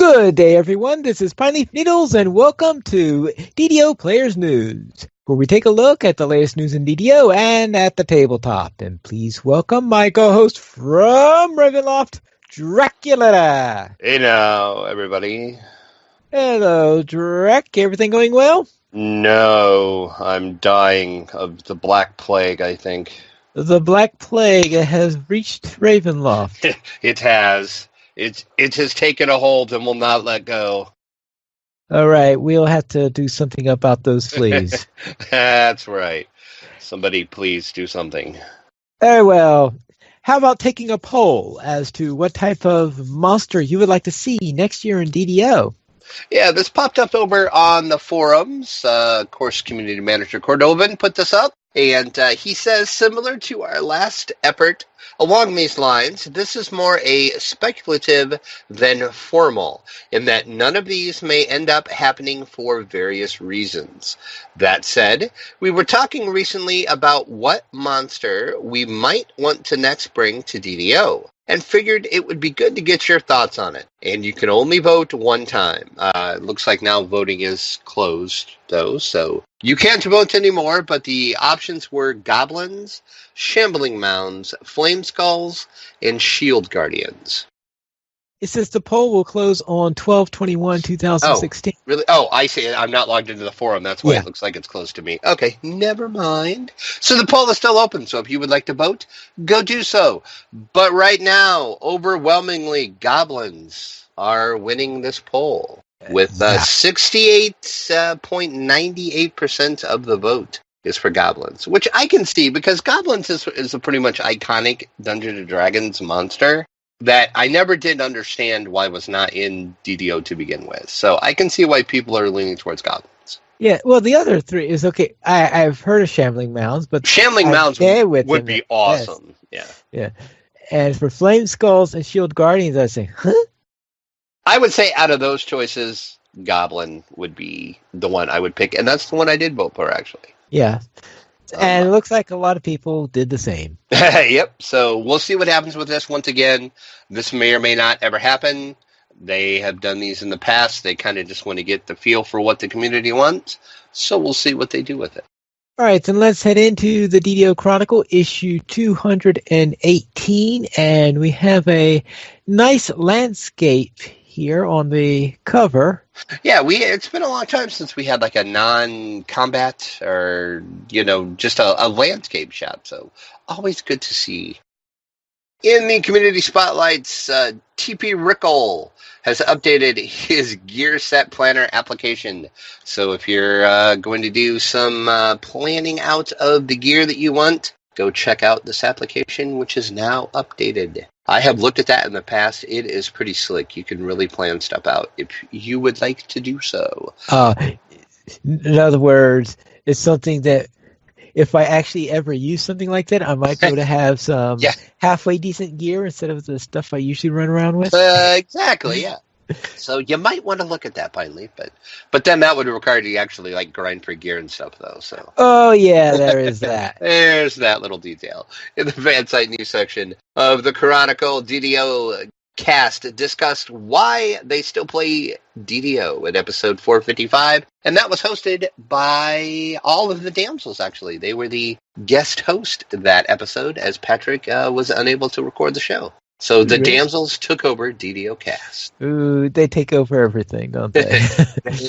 Good day, everyone. This is Pine Leaf Needles, and welcome to DDO Players News, where we take a look at the latest news in DDO and at the tabletop. And please welcome my co-host from Ravenloft, Dracula. Hey now, everybody. Hello, Drac. Everything going well? No, I'm dying of the Black Plague, I think. The Black Plague has reached Ravenloft. It has. It has taken a hold and will not let go. All right, we'll have to do something about those fleas. That's right. Somebody please do something. Very well. How about taking a poll as to what type of monster you would like to see next year in DDO? Yeah, this popped up over on the forums. Of course, community manager Cordovan put this up, and he says, similar to our last effort along these lines, this is more a speculative than formal, in that none of these may end up happening for various reasons. That said, we were talking recently about what monster we might want to next bring to DDO, and figured it would be good to get your thoughts on it. And you can only vote one time. It looks like now voting is closed, though, so you can't vote anymore, but the options were goblins, shambling mounds, flame skulls, and shield guardians. It says the poll will close on 12/21/2016. Oh, really? Oh, I see. I'm not logged into the forum. That's why It looks like it's closed to me. Okay, never mind. So the poll is still open, so if you would like to vote, go do so. But right now, overwhelmingly, goblins are winning this poll with 68.98% of the vote is for goblins, which I can see because goblins is a pretty much iconic Dungeons & Dragons monster that I never did understand why was not in DDO to begin with. So I can see why people are leaning towards goblins. Yeah, well, the other three is okay. I've heard of shambling mounds, but shambling mounds would be awesome. Yes. Yeah. And for flame skulls and shield guardians, I say, huh? I would say out of those choices, goblin would be the one I would pick, and that's the one I did vote for, actually. Yeah. And it looks like a lot of people did the same. Yep. So we'll see what happens with this. Once again, this may or may not ever happen. They have done these in the past. They kind of just want to get the feel for what the community wants. So we'll see what they do with it. All right, then let's head into the DDO Chronicle, issue 218. And we have a nice landscape here on the cover. Yeah, it's been a long time since we had like a non-combat or, just a landscape shot. So always good to see. In the community spotlights, TP Rickle has updated his gear set planner application. So if you're going to do some planning out of the gear that you want, go check out this application, which is now updated. I have looked at that in the past. It is pretty slick. You can really plan stuff out if you would like to do so. In other words, it's something that if I actually ever use something like that, I might be able to have some halfway decent gear instead of the stuff I usually run around with. Exactly, yeah. So you might want to look at that, Pine Leaf, but then that would require you to actually grind for gear and stuff, though. So. Oh yeah, there is that. There's that little detail in the fan site news section of the Chronicle. DDO cast discussed why they still play DDO in episode 455, and that was hosted by all of the damsels. Actually, they were the guest host that episode, as Patrick was unable to record the show. So the damsels took over DDO cast. Ooh, they take over everything, don't they?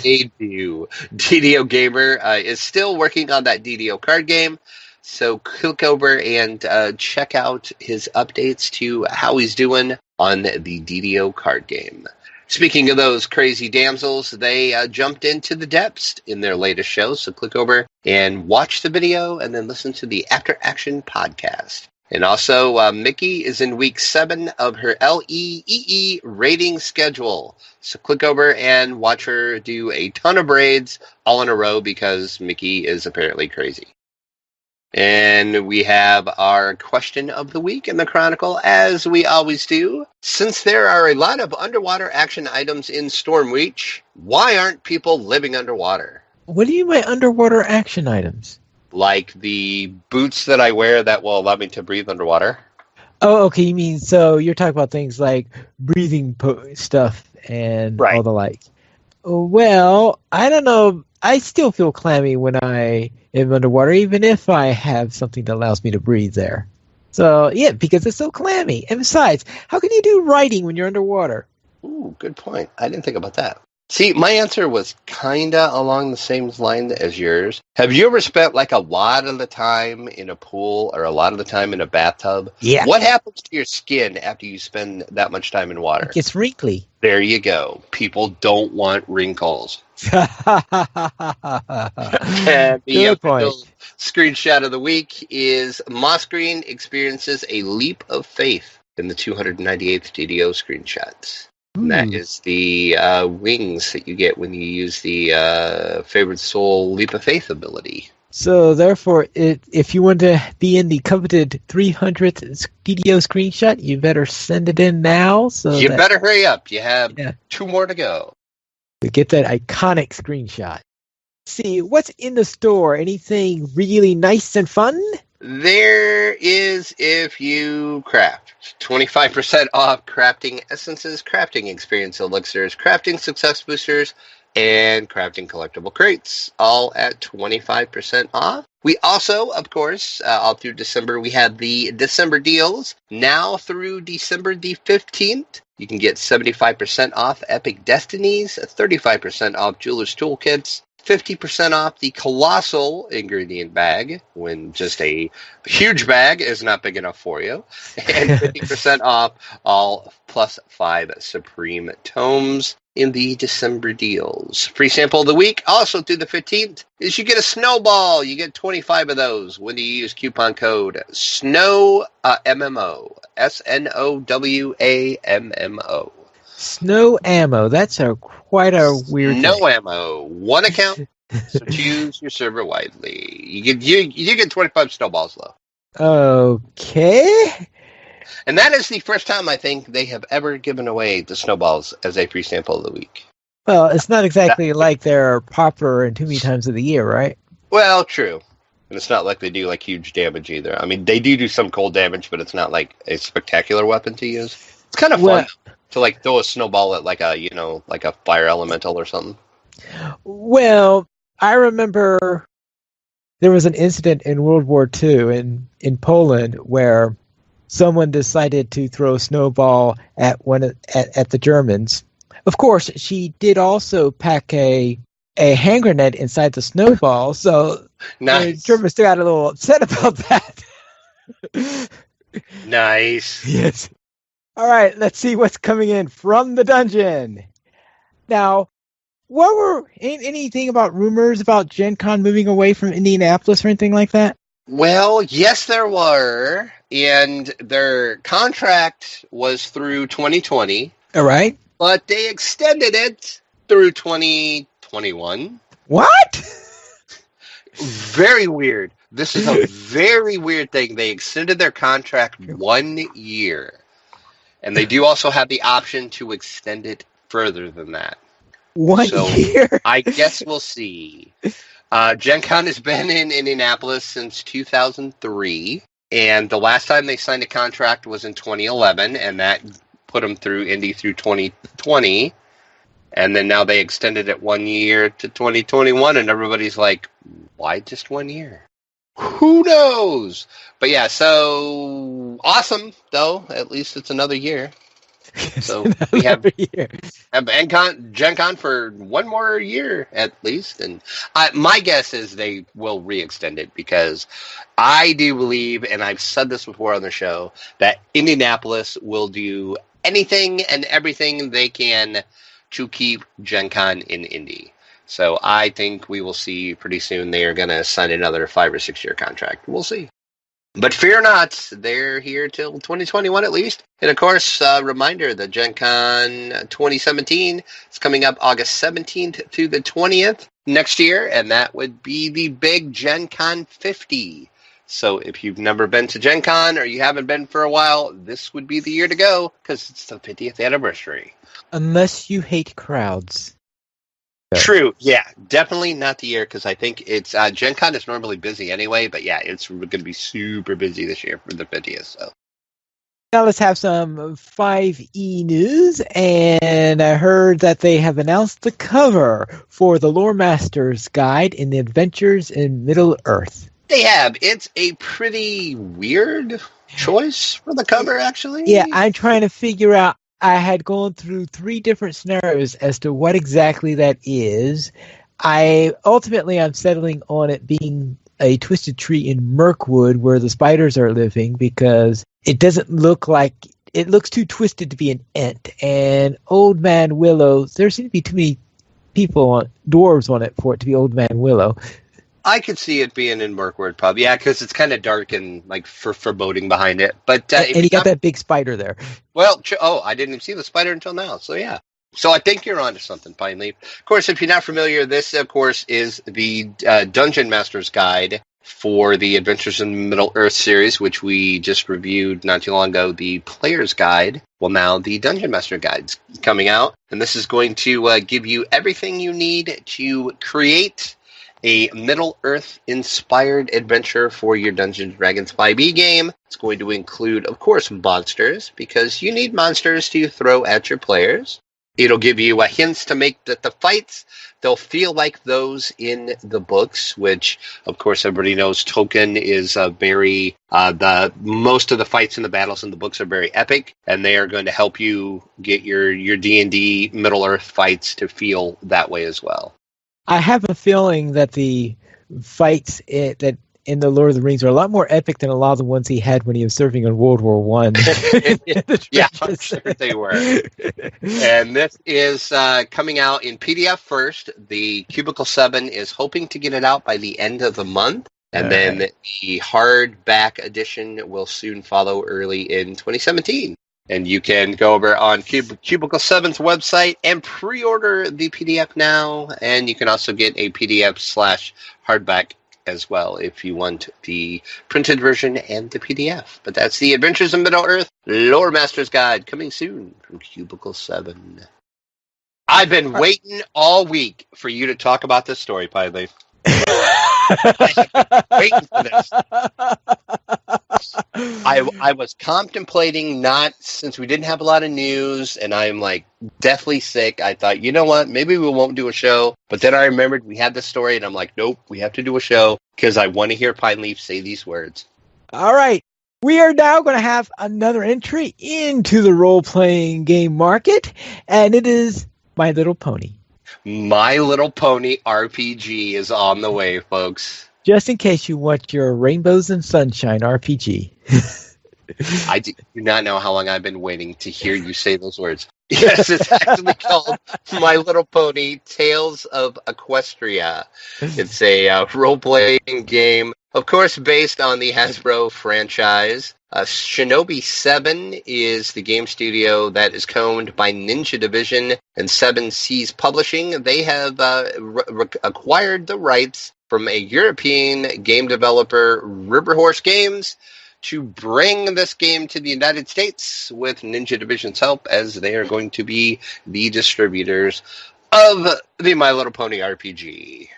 They do. DDO Gamer is still working on that DDO card game. So click over and check out his updates to how he's doing on the DDO card game. Speaking of those crazy damsels, they jumped into the depths in their latest show. So click over and watch the video and then listen to the After Action podcast. And also, Mickey is in week 7 of her LEEE rating schedule. So click over and watch her do a ton of braids all in a row because Mickey is apparently crazy. And we have our question of the week in the Chronicle, as we always do. Since there are a lot of underwater action items in Stormreach, why aren't people living underwater? What do you mean by underwater action items? Like the boots that I wear that will allow me to breathe underwater. Oh, okay. You mean so you're talking about things like breathing stuff and Right. all the like. Well, I don't know. I still feel clammy when I am underwater, even if I have something that allows me to breathe there. So, yeah, because it's so clammy. And besides, how can you do writing when you're underwater? Ooh, good point. I didn't think about that. See, my answer was kinda along the same line as yours. Have you ever spent like a lot of the time in a pool or a lot of the time in a bathtub? Yeah, What happens to your skin after you spend that much time in it water? gets wrinkly. There you go. People don't want wrinkles. And the Good point. official screenshot of the week is Moss Green experiences a leap of faith in the 298th DDO screenshot. And that Ooh. is the wings that you get when you use the Favored Soul Leap of Faith ability. So therefore, if you want to be in the coveted 300th DDO screenshot, you better send it in now so You that better hurry up. You have yeah, 2 more to go. we get that iconic screenshot. See, what's in the store? Anything really nice and fun? There is, if you craft, 25% off crafting essences, crafting experience elixirs, crafting success boosters, and crafting collectible crates, all at 25% off. We also, of course, all through December, we have the December deals. Now through December the 15th, you can get 75% off Epic Destinies, 35% off Jeweler's Toolkits, 50% off the Colossal ingredient bag when just a huge bag is not big enough for you, and 50% off all +5 Supreme Tomes in the December deals. Free sample of the week, also through the 15th, is you get a snowball. You get 25 of those when you use coupon code SNOW, MMO, SNOWAMMO. Snow ammo. That's quite a weird thing. No ammo, one account. So choose your server widely. You get 25 snowballs though, Okay. and that is the first time I think they have ever given away the snowballs as a free sample of the week. Well, it's not That, exactly like they're popular in too many times of the year, right? well, true, and it's not like they do like huge damage either. I mean, they do some cold damage, but it's not like a spectacular weapon to use. It's kind of Well, fun to like throw a snowball at like a like a fire elemental or something. well, I remember there was an incident in World War II in Poland where someone decided to throw a snowball at at the Germans. Of course, she did also pack a hand grenade inside the snowball, so the Nice, Germans got a little upset about that. nice. Yes. All right, let's see what's coming in from the dungeon. Now, what were anything about rumors about Gen Con moving away from Indianapolis or anything like that? Well, yes, there were, and their contract was through 2020, All right. but they extended it through 2021. What? Very weird. This is a very weird thing. They extended their contract 1 year, and they do also have the option to extend it further than that. One So year? I guess we'll see. Gen Con has been in Indianapolis since 2003, and the last time they signed a contract was in 2011, and that put them through Indy through 2020, and then now they extended it 1 year to 2021, and everybody's like, why just 1 year? Who knows? But yeah, so awesome, though. At least it's another year. So we have Gen Con for 1 more year at least, and my guess is they will re-extend it because I do believe, and I've said this before on the show, that Indianapolis will do anything and everything they can to keep Gen Con in Indy. So I think we will see pretty soon they are going to sign another 5 or 6 year contract. We'll see. But fear not, they're here till 2021 at least. And of course, reminder, the Gen Con 2017 is coming up August 17th to the 20th next year, and that would be the big Gen Con 50. So if you've never been to Gen Con or you haven't been for a while, this would be the year to go because it's the 50th anniversary. Unless you hate crowds. True, yeah, definitely not the year because I think it's Gen Con is normally busy anyway, but yeah, it's going to be super busy this year for the 50th. So Now let's have some 5e news, and I heard that they have announced the cover for the Lore Master's Guide in the Adventures in Middle-earth. They have. It's a pretty weird choice for the cover, actually. Yeah, I'm trying to figure out. I had gone through 3 different scenarios as to what exactly that is. I'm settling on it being a twisted tree in Mirkwood where the spiders are living, because it doesn't look like it looks too twisted to be an Ent. And Old Man Willow, there seem to be too many dwarves on it for it to be Old Man Willow. I could see it being in Mirkwood Pub, yeah, because it's kind of dark and like foreboding behind it. But and you got that big spider there. Well, I didn't even see the spider until now. So yeah. So I think you're onto something, Pine Leaf. Of course, if you're not familiar, this, of course, is the Dungeon Master's Guide for the Adventures in Middle-earth series, which we just reviewed not too long ago, the Player's Guide. Well, now the Dungeon Master Guide's coming out, and this is going to give you everything you need to create a Middle-earth inspired adventure for your Dungeons & Dragons 5e game. It's going to include, of course, monsters, because you need monsters to throw at your players. It'll give you hints to make that the fights, they'll feel like those in the books, which, of course, everybody knows Tolkien is very, most of the fights and the battles in the books are very epic, and they are going to help you get your D&D Middle-earth fights to feel that way as well. I have a feeling that the fights that in the Lord of the Rings are a lot more epic than a lot of the ones he had when he was serving in World War One. Yeah, I'm sure they were. And this is coming out in PDF first. The Cubicle 7 is hoping to get it out by the end of the month. And then the hardback edition will soon follow early in 2017. And you can go over on Cubicle 7's website and pre-order the PDF now. And you can also get a PDF/hardback as well if you want the printed version and the PDF. But that's the Adventures in Middle-earth Lore Master's Guide coming soon from Cubicle 7. I've been waiting all week for you to talk about this story, Piley. Waiting for this. I was contemplating, not since we didn't have a lot of news and I'm like deathly sick. I thought, you know what, maybe we won't do a show. But then I remembered we had this story and I'm like, nope, we have to do a show because I want to hear Pine Leaf say these words. All right. We are now going to have another entry into the role-playing game market, and it is My Little Pony. My Little Pony RPG is on the way, folks. Just in case you want your Rainbows and Sunshine RPG. I do not know how long I've been waiting to hear you say those words. Yes, it's actually called My Little Pony Tales of Equestria. It's a role-playing game, of course, based on the Hasbro franchise. Shinobi 7 is the game studio that is owned by Ninja Division and 7 Seas Publishing. They have acquired the rights from a European game developer, Riverhorse Games, to bring this game to the United States with Ninja Division's help, as they are going to be the distributors of the My Little Pony RPG.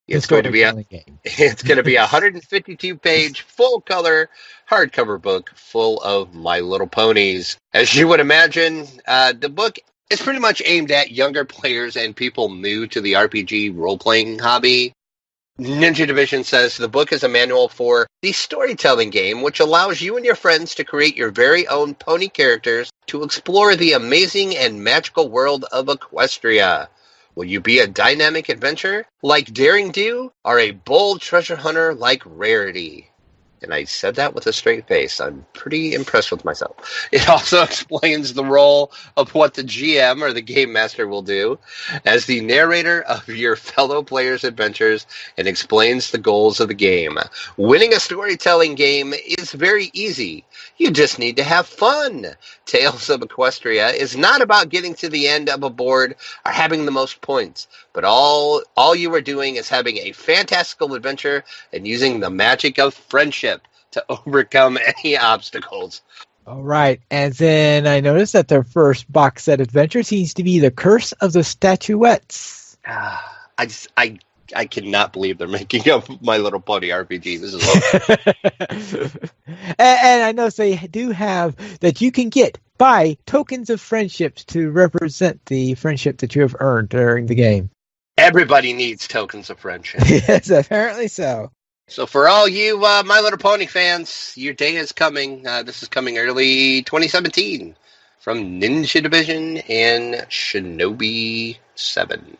It's going to be a 152-page full-color hardcover book full of My Little Ponies. As you would imagine, the book is pretty much aimed at younger players and people new to the RPG role-playing hobby. Ninja Division says the book is a manual for the storytelling game, which allows you and your friends to create your very own pony characters to explore the amazing and magical world of Equestria. Will you be a dynamic adventurer like Daring Do, or a bold treasure hunter like Rarity? And I said that with a straight face. I'm pretty impressed with myself. It also explains the role of what the GM or the Game Master will do as the narrator of your fellow players' adventures and explains the goals of the game. Winning a storytelling game is very easy. You just need to have fun. Tales of Equestria is not about getting to the end of a board or having the most points, but all you are doing is having a fantastical adventure and using the magic of friendship to overcome any obstacles. All right. And then I noticed that their first box set adventure seems to be The Curse of the Statuettes. I I cannot believe they're making a My Little Pony RPG. This is awesome. And I know they do have that you can buy tokens of friendships to represent the friendship that you have earned during the game. Everybody needs tokens of friendship. Yes, apparently so. So for all you My Little Pony fans, your day is coming. This is coming early 2017 from Ninja Division and Shinobi 7.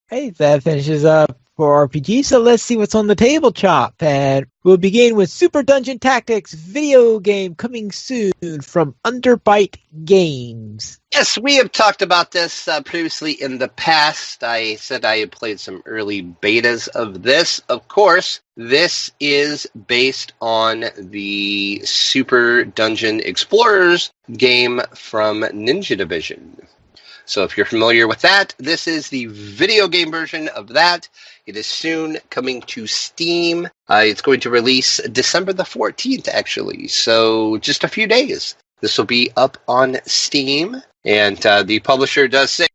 Hey, that finishes up for RPG, so let's see what's on the table, Chop. And we'll begin with Super Dungeon Tactics video game coming soon from Underbite Games. Yes, we have talked about this previously in the past. I said I had played some early betas of this. Of course, this is based on the Super Dungeon Explorers game from Ninja Division. So if you're familiar with that, this is the video game version of that. It is soon coming to Steam. It's going to release December the 14th, actually. So just a few days. This will be up on Steam. And the publisher does say,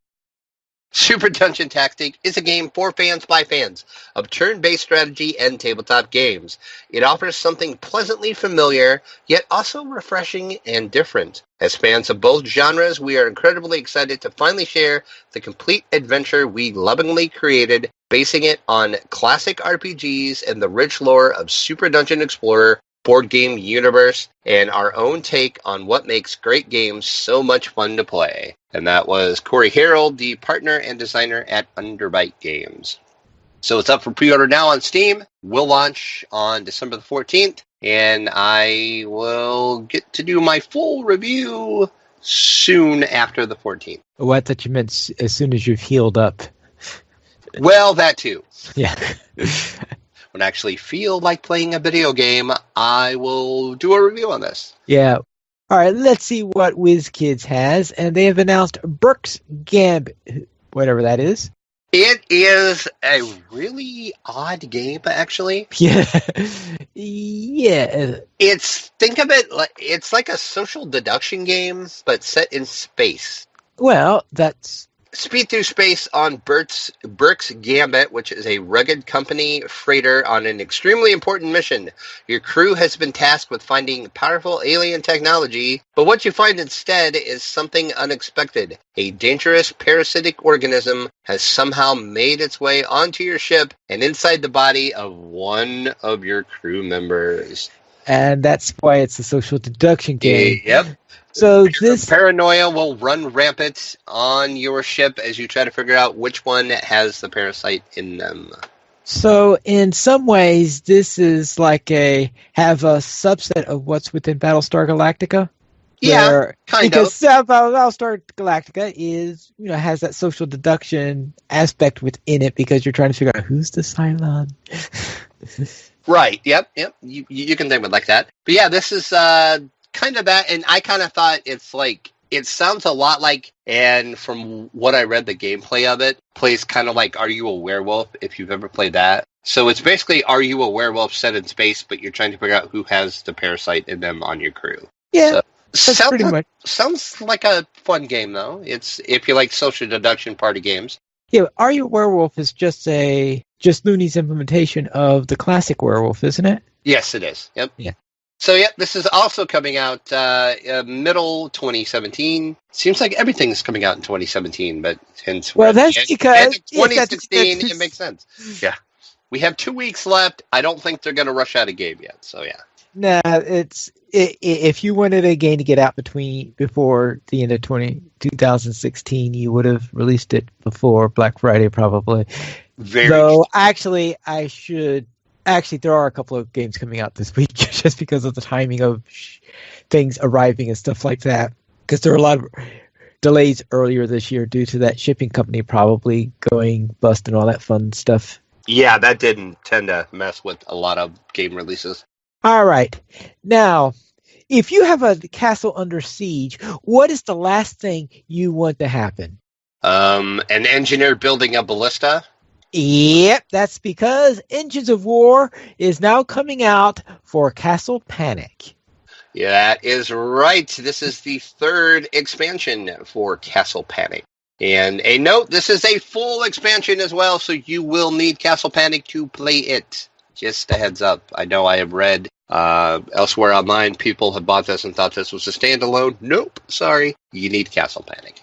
Super Dungeon Tactic is a game for fans by fans of turn-based strategy and tabletop games. It offers something pleasantly familiar, yet also refreshing and different. As fans of both genres, we are incredibly excited to finally share the complete adventure we lovingly created, basing it on classic RPGs and the rich lore of Super Dungeon Explorer board game universe, and our own take on what makes great games so much fun to play. And that was Corey Harold, the partner and designer at Underbite Games. So it's up for pre-order now on Steam. Will launch on December the 14th, and I will get to do my full review soon after the 14th. Oh, I thought you meant as soon as you've healed up. Well, that too. Yeah. When I actually feel like playing a video game, I will do a review on this. Yeah. All right, let's see what WizKids has. And they have announced Burke's Gambit, whatever that is. It is a really odd game, actually. Yeah. Yeah. Think of it, it's like a social deduction game, but set in space. Well, that's... Speed through space on Burke's Gambit, which is a rugged company freighter on an extremely important mission. Your crew has been tasked with finding powerful alien technology, but what you find instead is something unexpected. A dangerous parasitic organism has somehow made its way onto your ship and inside the body of one of your crew members. And that's why it's a social deduction game. Yep. So this paranoia will run rampant on your ship as you try to figure out which one has the parasite in them. So in some ways, this is like have a subset of what's within Battlestar Galactica. Yeah, kind because of. Battlestar Galactica is, has that social deduction aspect within it because you're trying to figure out who's the Cylon. Right. Yep. You can think of it like that. But yeah, this is kind of that, and I kind of thought it sounds a lot like, and from what I read, the gameplay of it plays kind of like Are You a Werewolf, if you've ever played that. So it's basically Are You a Werewolf set in space, but you're trying to figure out who has the parasite in them on your crew. Yeah, that's pretty much. Sounds like a fun game, though. It's if you like social deduction party games. Yeah, Are You a Werewolf is just Looney's implementation of the classic Werewolf, isn't it? Yes, it is. Yep. Yeah. So, this is also coming out middle 2017. Seems like everything's coming out in 2017, but since that's because 2016, it makes sense. Yeah. We have 2 weeks left. I don't think they're going to rush out a game yet, so yeah. Nah, if you wanted a game to get out before the end of 2016, you would have released it before Black Friday, probably. Actually, there are a couple of games coming out this week just because of the timing of things arriving and stuff like that. Because there are a lot of delays earlier this year due to that shipping company probably going bust and all that fun stuff. Yeah, that didn't tend to mess with a lot of game releases. All right. Now, if you have a castle under siege, what is the last thing you want to happen? An engineer building a ballista? Yep, that's because Engines of War is now coming out for Castle Panic. Yeah, that is right. This is the third expansion for Castle Panic. And a note, this is a full expansion as well, so you will need Castle Panic to play it. Just a heads up. I know I have read elsewhere online, people have bought this and thought this was a standalone. Nope, sorry. You need Castle Panic.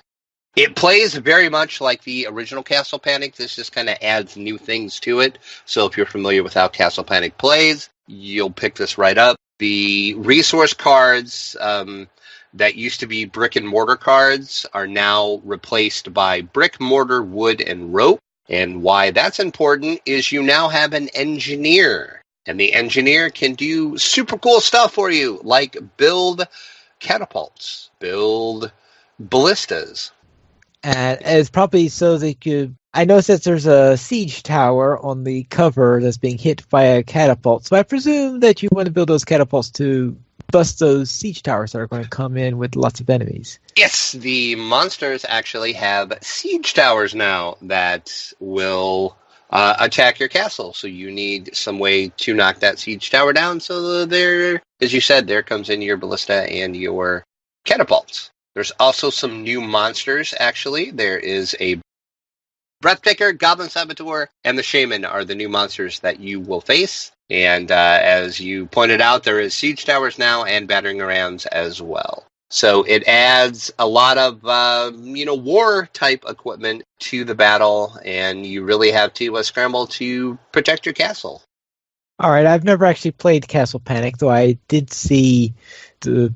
It plays very much like the original Castle Panic. This just kind of adds new things to it. So if you're familiar with how Castle Panic plays, you'll pick this right up. The resource cards that used to be brick and mortar cards are now replaced by brick, mortar, wood, and rope. And why that's important is you now have an engineer. And the engineer can do super cool stuff for you, like build catapults, build ballistas. And it's probably so they could. I noticed that there's a siege tower on the cover that's being hit by a catapult. So I presume that you want to build those catapults to bust those siege towers that are going to come in with lots of enemies. Yes, the monsters actually have siege towers now that will attack your castle. So you need some way to knock that siege tower down. So there, as you said, there comes in your ballista and your catapults. There's also some new monsters, actually. There is a Breathtaker, Goblin Saboteur, and the Shaman are the new monsters that you will face. And as you pointed out, there is siege towers now and battering rams as well. So it adds a lot of, war-type equipment to the battle, and you really have to scramble to protect your castle. All right, I've never actually played Castle Panic, though I did see the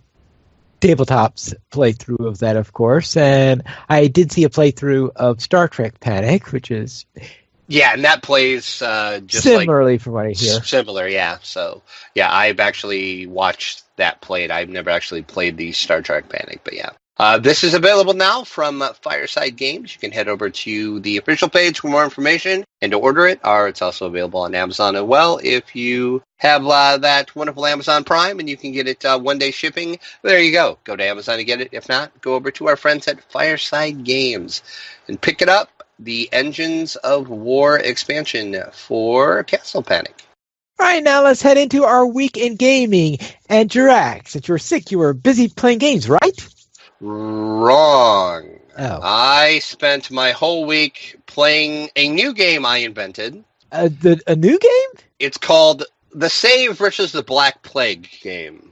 tabletops playthrough of that, of course, and I did see a playthrough of Star Trek Panic, which is and that plays just similarly from what I hear. Similar, yeah. So I've actually watched that played. I've never actually played the Star Trek Panic, but yeah. This is available now from Fireside Games. You can head over to the official page for more information and to order it, or it's also available on Amazon as well. If you have that wonderful Amazon Prime and you can get it one-day shipping, there you go. Go to Amazon to get it. If not, go over to our friends at Fireside Games and pick it up, the Engines of War expansion for Castle Panic. All right, now let's head into our week in gaming. And Jirac, since you're sick, you were busy playing games, right? Wrong. Oh. I spent my whole week playing a new game I invented. A new game? It's called the Save versus the Black Plague game.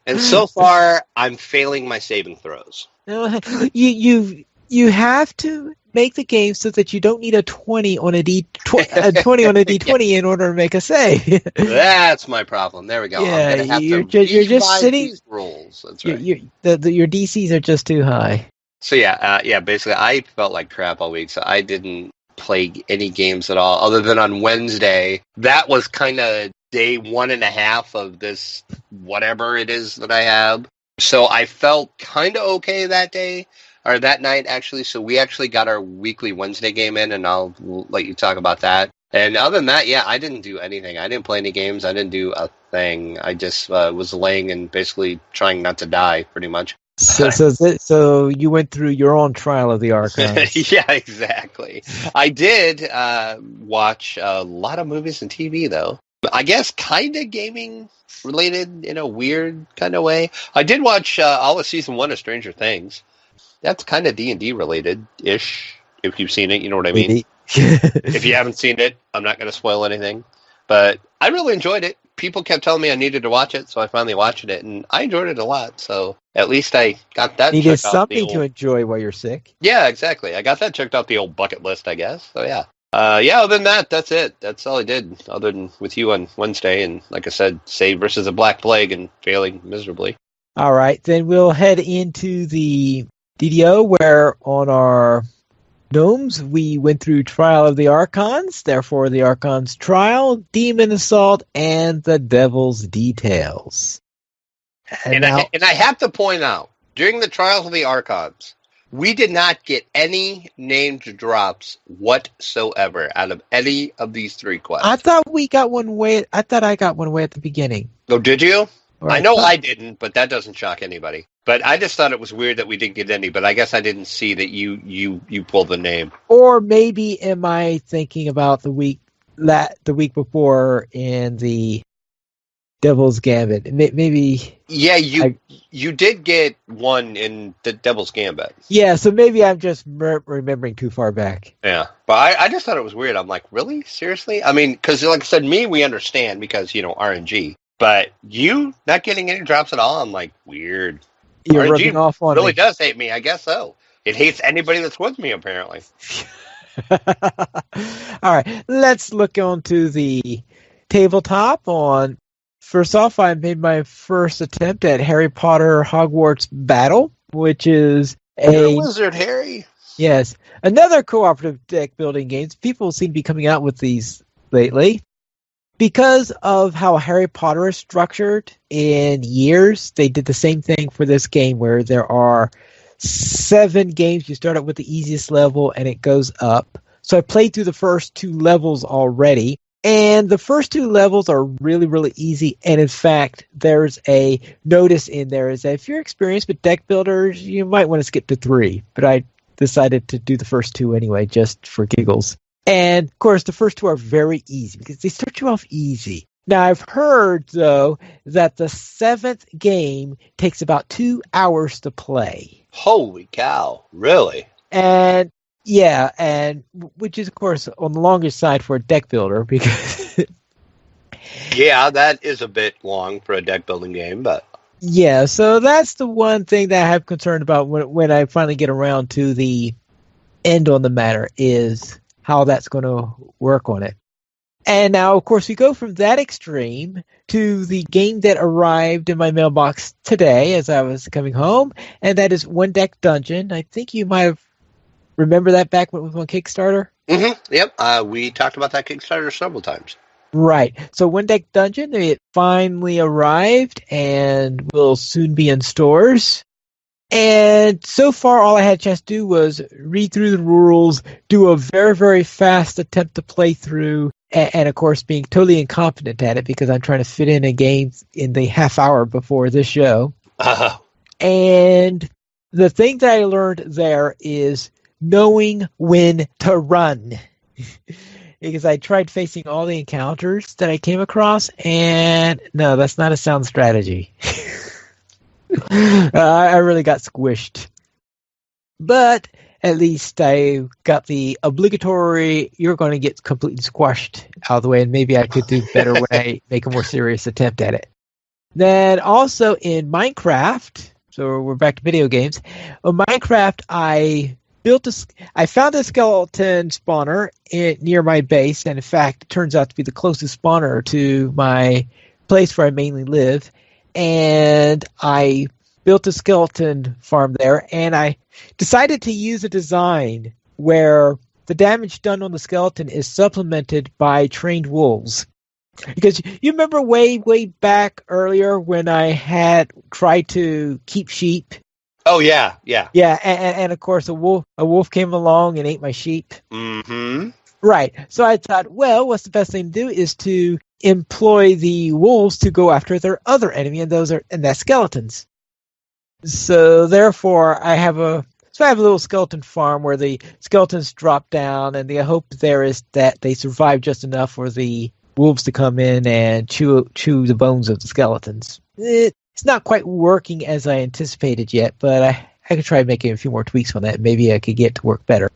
And so far, I'm failing my saving throws. You have to make the game so that you don't need a 20 on a D20 on a D20 in order to make a save. That's my problem. There we go. Yeah, I'm gonna have you're to just sitting. These rules. That's right. Your DCs are just too high. So basically, I felt like crap all week, so I didn't play any games at all, other than on Wednesday. That was kind of day 1.5 of this whatever it is that I have. So I felt kind of okay that day. Or that night, actually. So we actually got our weekly Wednesday game in, and I'll let you talk about that. And other than that, I didn't do anything. I didn't play any games. I didn't do a thing. I just was laying and basically trying not to die, pretty much. So you went through your own trial of the Archons. Yeah, exactly. I did watch a lot of movies and TV, though. I guess kind of gaming related in a weird kind of way. I did watch all of season 1 of Stranger Things. That's kind of D&D related-ish, if you've seen it, you know what I mean? If you haven't seen it, I'm not going to spoil anything. But I really enjoyed it. People kept telling me I needed to watch it, so I finally watched it, and I enjoyed it a lot. So at least I got that needed something to enjoy while you're sick. Yeah, exactly. I got that checked off the old bucket list, I guess. So yeah. Other than that, that's it. That's all I did, other than with you on Wednesday. And like I said, Save versus a Black Plague and failing miserably. All right, then we'll head into the DDO, where on our gnomes we went through Trial of the Archons, therefore the Archons Trial, Demon Assault, and the Devil's Details. And I have to point out, during the Trials of the Archons, we did not get any named drops whatsoever out of any of these 3 quests. I thought I got one way at the beginning. Oh, did you? I know I didn't, but that doesn't shock anybody. But I just thought it was weird that we didn't get any, but I guess I didn't see that you pulled the name. Or maybe am I thinking about the week before in the Devil's Gambit. Maybe. Yeah, you did get one in the Devil's Gambit. Yeah, so maybe I'm just remembering too far back. Yeah, but I just thought it was weird. I'm like, really? Seriously? I mean, because like I said, we understand because, RNG. But you not getting any drops at all, I'm like, weird. You're RNG rubbing off on really me. does hate me, I guess so. It hates anybody that's with me, apparently. All right, let's look onto the tabletop on. First off, I made my first attempt at Harry Potter Hogwarts Battle, which is You're a wizard, Harry. Yes, another cooperative deck building games. People seem to be coming out with these lately. Because of how Harry Potter is structured in years, they did the same thing for this game where there are 7 games. You start out with the easiest level and it goes up. So I played through the first 2 levels already. And the first 2 levels are really, really easy. And in fact, there's a notice in there is that if you're experienced with deck builders, you might want to skip to 3. But I decided to do the first 2 anyway, just for giggles. And of course, the first 2 are very easy because they start you off easy. Now, I've heard, though, that the 7th game takes about 2 hours to play. Holy cow. Really? And yeah, and which is, of course, on the longest side for a deck builder because. Yeah, that is a bit long for a deck building game, but. Yeah, so that's the one thing that I have concern about when I finally get around to the end on the matter is how that's going to work on it. And now, of course, we go from that extreme to the game that arrived in my mailbox today as I was coming home, and that is One Deck Dungeon. I think you might have remember that back when it was on Kickstarter? Mm-hmm. Yep, we talked about that Kickstarter several times. Right. So One Deck Dungeon, it finally arrived and will soon be in stores. And so far, all I had a chance to do was read through the rules, do a very, very fast attempt to play through, and of course, being totally incompetent at it because I'm trying to fit in a game in the half hour before this show. And the thing that I learned there is knowing when to run. Because I tried facing all the encounters that I came across, and no, that's not a sound strategy. I really got squished. But at least I got the obligatory, you're going to get completely squashed out of the way, and maybe I could do better when I make a more serious attempt at it. Then also in Minecraft, so we're back to video games. In Minecraft, I found a skeleton spawner near my base, and in fact, it turns out to be the closest spawner to my place where I mainly live. And I built a skeleton farm there, and I decided to use a design where the damage done on the skeleton is supplemented by trained wolves. Because you remember way back earlier when I had tried to keep sheep? Oh, yeah. Yeah, and of course a wolf came along and ate my sheep. Mm-hmm. Right. So I thought, well, what's the best thing to do is to employ the wolves to go after their other enemy, and that's skeletons. So therefore, I have a little skeleton farm where the skeletons drop down, and the hope there is that they survive just enough for the wolves to come in and chew the bones of the skeletons. It's not quite working as I anticipated yet, but I could try making a few more tweaks on that. Maybe I could get it to work better.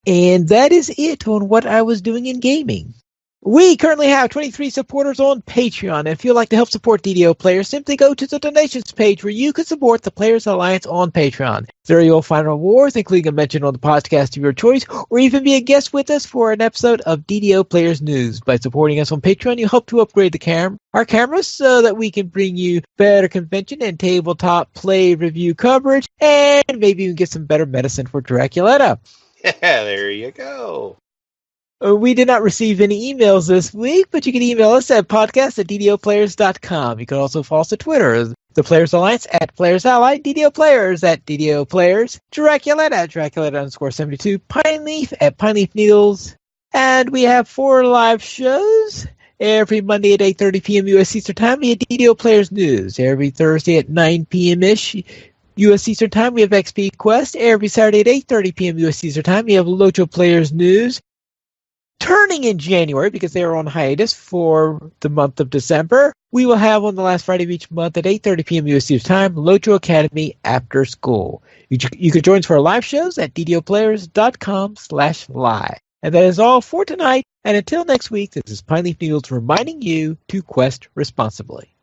And that is it on what I was doing in gaming. We currently have 23 supporters on Patreon. And if you'd like to help support DDO players, simply go to the donations page where you can support the Players Alliance on Patreon. There you'll find rewards, including a mention on the podcast of your choice, or even be a guest with us for an episode of DDO Players News. By supporting us on Patreon, you help to upgrade our cameras so that we can bring you better convention and tabletop play review coverage, and maybe you can get some better medicine for Draculetta. Yeah, there you go. We did not receive any emails this week, but you can email us at podcast@ddoplayers.com. You can also follow us on Twitter, the Players Alliance @PlayersAllied, DDO Players @DDO Players, Draculetta @Draculetta_72, Pineleaf @Pineleaf Needles. And we have 4 live shows every Monday at 8:30 p.m. U.S. Eastern Time. We have DDO Players News every Thursday at 9 p.m.-ish. U.S. Eastern Time, we have XP Quest. Every Saturday at 8:30 p.m. U.S. Eastern Time, we have Locho Players News. Turning in January, because they are on hiatus for the month of December, we will have on the last Friday of each month at 8:30 p.m. USC time, Lojo Academy After School. You can join us for our live shows at ddoplayers.com/live. And that is all for tonight. And until next week, this is Pine Leaf Noodles reminding you to quest responsibly.